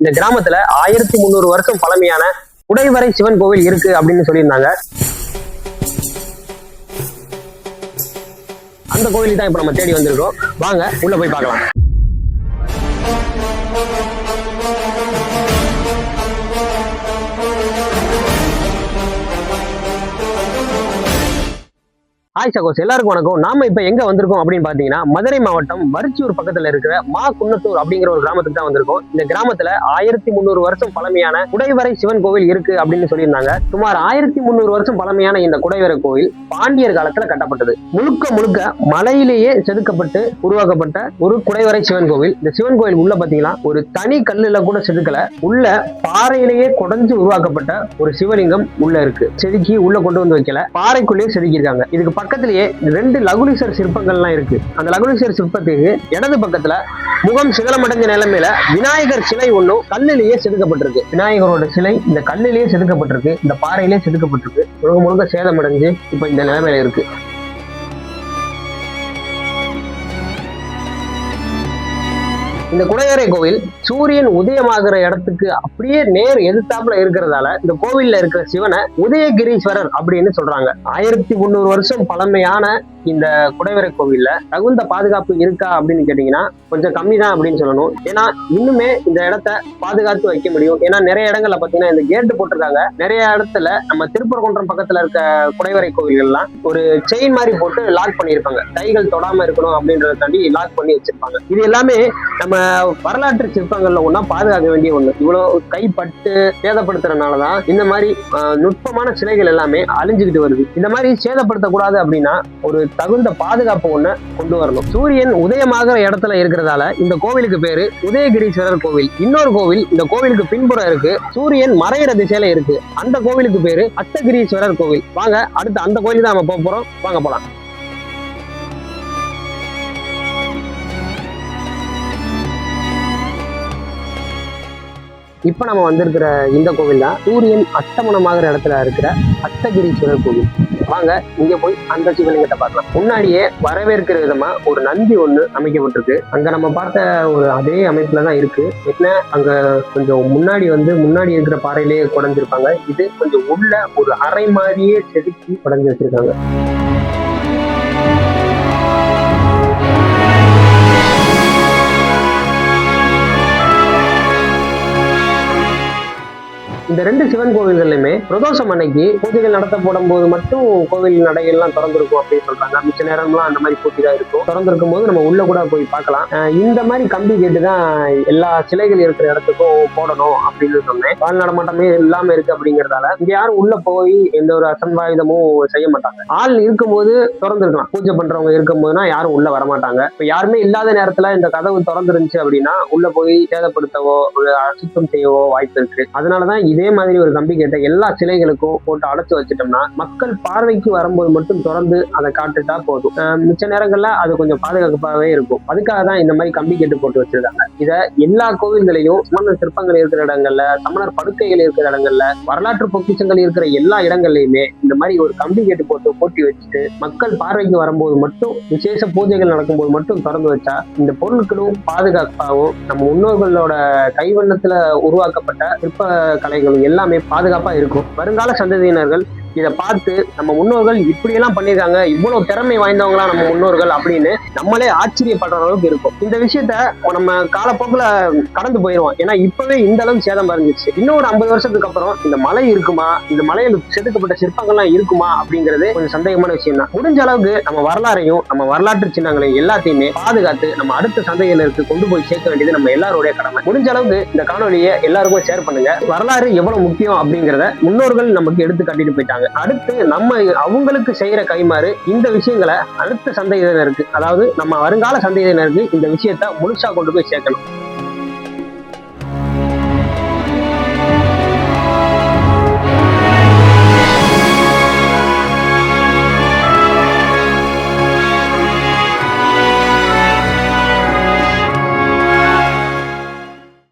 இந்த கிராமத்துல 1300 வருஷம் பழமையான குடைவரை சிவன் கோவில் இருக்கு அப்படின்னு சொல்லியிருந்தாங்க. அந்த கோவிலுக்கு தான் இப்ப நம்ம தேடி வந்திருக்கோம். வாங்க உள்ள போய் பார்க்கலாம். ஹாய் சகோஸ், எல்லாருக்கும் வணக்கம். நாம இப்ப எங்க வந்திருக்கோம் அப்படின்னு பாத்தீங்கன்னா, மதுரை மாவட்டம் மருச்சூர் பக்கத்துல இருக்கிற மா குன்னத்தூர் அப்படிங்கிற ஒரு கிராமத்துக்கு தான் வந்திருக்கோம். இந்த கிராமத்துல 1300 வருஷம் பழமையான குடைவரை சிவன் கோவில் இருக்கு அப்படின்னு சொல்லியிருந்தாங்க. சுமார் 1300 வருஷம் பழமையான இந்த குடைவரை கோவில் பாண்டியர் காலத்துல கட்டப்பட்டது. முழுக்க முழுக்க மலையிலேயே செதுக்கப்பட்டு உருவாக்கப்பட்ட ஒரு குடைவரை சிவன் கோவில். இந்த சிவன் கோவில் உள்ள பாத்தீங்கன்னா ஒரு தனி கல்லுல கூட செதுக்கல, உள்ள பாறையிலேயே குடைஞ்சு உருவாக்கப்பட்ட ஒரு சிவலிங்கம் உள்ள இருக்கு. செதுக்கி உள்ள கொண்டு வந்து வைக்கல, பாறைக்குள்ளேயே செதுக்கி இருக்காங்க. இதுக்கு பக்கத்திலேயே 2 லகுலீஸ்வரர் சிற்பங்கள்லாம் இருக்கு. அந்த லகுலீஸ்வரர் சிற்பத்துக்கு இடது பக்கத்துல முகம் சிதலமடைஞ்ச நிலைமையில விநாயகர் சிலை ஒன்றும் கல்லிலேயே செதுக்கப்பட்டிருக்கு. விநாயகரோட சிலை இந்த கல்லிலேயே செதுக்கப்பட்டிருக்கு, இந்த பாறையிலேயே செதுக்கப்பட்டிருக்கு. முழுக்க முழுக்க சேதமடைஞ்சு இப்ப இந்த நிலைமையில இருக்கு. இந்த குடைவரை கோவில் சூரியன் உதயமாகிற இடத்துக்கு அப்படியே நேர் எதிர்த்தாப்புல இருக்கிறதால இந்த கோவில்ல இருக்கிற சிவனை உதயகிரீஸ்வரர் அப்படின்னு சொல்றாங்க. 1300 வருஷம் பழமையான இந்த குடைவரை கோவில்ல தகுந்த பாதுகாப்பு இருக்கா அப்படின்னு கேட்டீங்கன்னா கொஞ்சம் கம்மி தான் அப்படின்னு சொல்லணும். ஏன்னா இன்னுமே இந்த இடத்த பாதுகாத்து வைக்க முடியும். ஏன்னா நிறைய இடங்கள்ல பாத்தீங்கன்னா இந்த கேட்டு போட்டிருக்காங்க. நிறைய இடத்துல நம்ம திருப்பரங்குன்றம் பக்கத்துல இருக்க குடைவரை கோவில்கள்லாம் ஒரு செயின் மாதிரி போட்டு லாக் பண்ணியிருப்பாங்க. கைகள் தொடாம இருக்கணும் அப்படின்றத தாண்டி லாக் பண்ணி வச்சிருப்பாங்க. இது எல்லாமே நம்ம வரலாற்று சிற்பங்கள்ல ஒன்னா பாதுகாக்க வேண்டிய ஒண்ணு. இவ்வளவு கைப்பட்டு சேதப்படுத்துறதுனாலதான் இந்த மாதிரி நுட்பமான சிலைகள் எல்லாமே அழிஞ்சுக்கிட்டு வருது. இந்த மாதிரி சேதப்படுத்தக்கூடாது அப்படின்னா ஒரு தகுந்த பாதுகாப்பு ஒண்ணு கொண்டு வரணும். சூரியன் உதயமாகிற இடத்துல இருக்கிறதால இந்த கோவிலுக்கு பேரு உதயகிரீஸ்வரர் கோவில். இன்னொரு கோவில் இந்த கோவிலுக்கு பின்புறம் இருக்கு, சூரியன் மறையிற திசையில இருக்கு. அந்த கோவிலுக்கு பேரு அஷ்டகிரீஸ்வரர் கோவில். வாங்க அடுத்து அந்த கோயிலுக்கு தான் நம்ம போக போறோம். வாங்க போலாம். இப்ப நம்ம வந்திருக்கிற இந்த கோவில் தான் சூரியன் அஸ்தமனமாகிற இடத்துல இருக்கிற அஷ்டகிரீஸ்வரர் கோவில். வாங்க இங்க போய் அந்த சிவலிங்கத்தை பார்க்கலாம். முன்னாடியே வரவேற்கிற விதமா ஒரு நந்தி ஒண்ணு அமைக்கப்பட்டிருக்கு. அங்க நம்ம பார்த்த ஒரு அதே அமைப்புலதான் இருக்கு. என்ன அங்க கொஞ்சம் முன்னாடி இருக்கிற பாறையிலேயே குடைஞ்சிருப்பாங்க. இது கொஞ்சம் உள்ள ஒரு அறை மாதிரியே செதுக்கி குடைஞ்சு வச்சிருக்காங்க. இந்த 2 சிவன் கோவில்கள்லையுமே பிரதோஷம் அன்னைக்கு பூஜைகள் நடத்தப்படும் போது மட்டும் கோவில் நடைகள்லாம் திறந்திருக்கும் அப்படின்னு சொல்றாங்க. மிச்ச நேரம்லாம் அந்த மாதிரி பூஜை தான் இருக்கும். திறந்திருக்கும் போது நம்ம உள்ள கூட போய் பார்க்கலாம். இந்த மாதிரி கம்பி கேட்டு தான் எல்லா சிலைகள் இருக்கிற இடத்துக்கும் போடணும் அப்படின்னு சொன்னேன். பால் நடமாட்டமே இல்லாம இருக்கு அப்படிங்கறதால இங்க யாரும் உள்ள போய் எந்த ஒரு அசம்பாவிதமும் செய்ய மாட்டாங்க. ஆள் இருக்கும்போது திறந்துருக்கலாம். பூஜை பண்றவங்க இருக்கும் போதுனா யாரும் உள்ள வரமாட்டாங்க. இப்ப யாருமே இல்லாத நேரத்துல இந்த கதவு திறந்துருந்துச்சு அப்படின்னா உள்ள போய் சேதப்படுத்தவோ ஒரு அசுத்தம் செய்யவோ வாய்ப்பு இருக்கு. அதனாலதான் இதே மாதிரி ஒரு கம்பி கேட்ட எல்லா சிலைகளுக்கும் போட்டு அடைச்சு வச்சுட்டோம்னா மக்கள் பார்வைக்கு வரும்போது மட்டும் திறந்து அதை காட்டுட்டா போதும். மிச்ச நேரங்கள்ல அது கொஞ்சம் பாதுகாப்பாகவே இருக்கும். அதுக்காக தான் இந்த மாதிரி கம்பி கேட்டு போட்டு வச்சிருக்காங்க. இத எல்லா கோவில்களையும் சமணர் சிற்பங்கள் இருக்கிற இடங்கள்ல, சமணர் படுக்கைகள் இருக்கிற இடங்கள்ல, வரலாற்று பொக்கிஷங்கள் இருக்கிற எல்லா இடங்கள்லயுமே இந்த மாதிரி ஒரு கம்பி கேட்டு போட்டி வச்சுட்டு மக்கள் பார்வைக்கு வரும்போது மட்டும், விசேஷ பூஜைகள் நடக்கும்போது மட்டும் திறந்து வச்சா இந்த பொருட்களும் பாதுகாப்பாகவும் நம்ம முன்னோர்களோட கைவண்ணத்துல உருவாக்கப்பட்ட சிற்ப கலைகள் எல்லாமே பாதுகாப்பா இருக்கும். வருங்கால சந்ததியினர்கள் இதை பார்த்து நம்ம முன்னோர்கள் இப்படியெல்லாம் பண்ணியிருக்காங்க, இவ்வளவு திறமை வாய்ந்தவங்களா நம்ம முன்னோர்கள் அப்படின்னு நம்மளே ஆச்சரியப்படுற அளவுக்கு இருக்கும். இந்த விஷயத்த நம்ம காலப்போக்கில் கடந்து போயிடுவோம். ஏன்னா இப்பவே இந்த அளவுக்கு சேதம் பறிஞ்சிச்சு. இன்னும் ஒரு 50 வருஷத்துக்கு அப்புறம் இந்த மலை இருக்குமா, இந்த மலையில் செதுக்கப்பட்ட சிற்பங்கள்லாம் இருக்குமா அப்படிங்கிறது கொஞ்சம் சந்தேகமான விஷயம் தான். முடிஞ்ச அளவுக்கு நம்ம வரலாறையும் நம்ம வரலாற்று சின்னங்களையும் எல்லாத்தையுமே பாதுகாத்து நம்ம அடுத்த சந்ததியினருக்கு கொண்டு போய் சேர்க்க வேண்டியது நம்ம எல்லாருடைய கடமை. முடிஞ்ச அளவுக்கு இந்த காணொலியை எல்லாருக்கும் ஷேர் பண்ணுங்க. வரலாறு எவ்வளவு முக்கியம் அப்படிங்கிறத முன்னோர்கள் நமக்கு எடுத்து காட்டிட்டு போயிட்டாங்க. அடுத்து நம்ம அவங்களுக்கு செய்யற கைமாறு இந்த விஷயங்களை அடுத்த சந்ததியினருக்கு, அதாவது நம்ம வருங்கால சந்ததியினருக்கு இந்த விஷயத்த முழுசா கொண்டு போய் சேர்க்கணும்.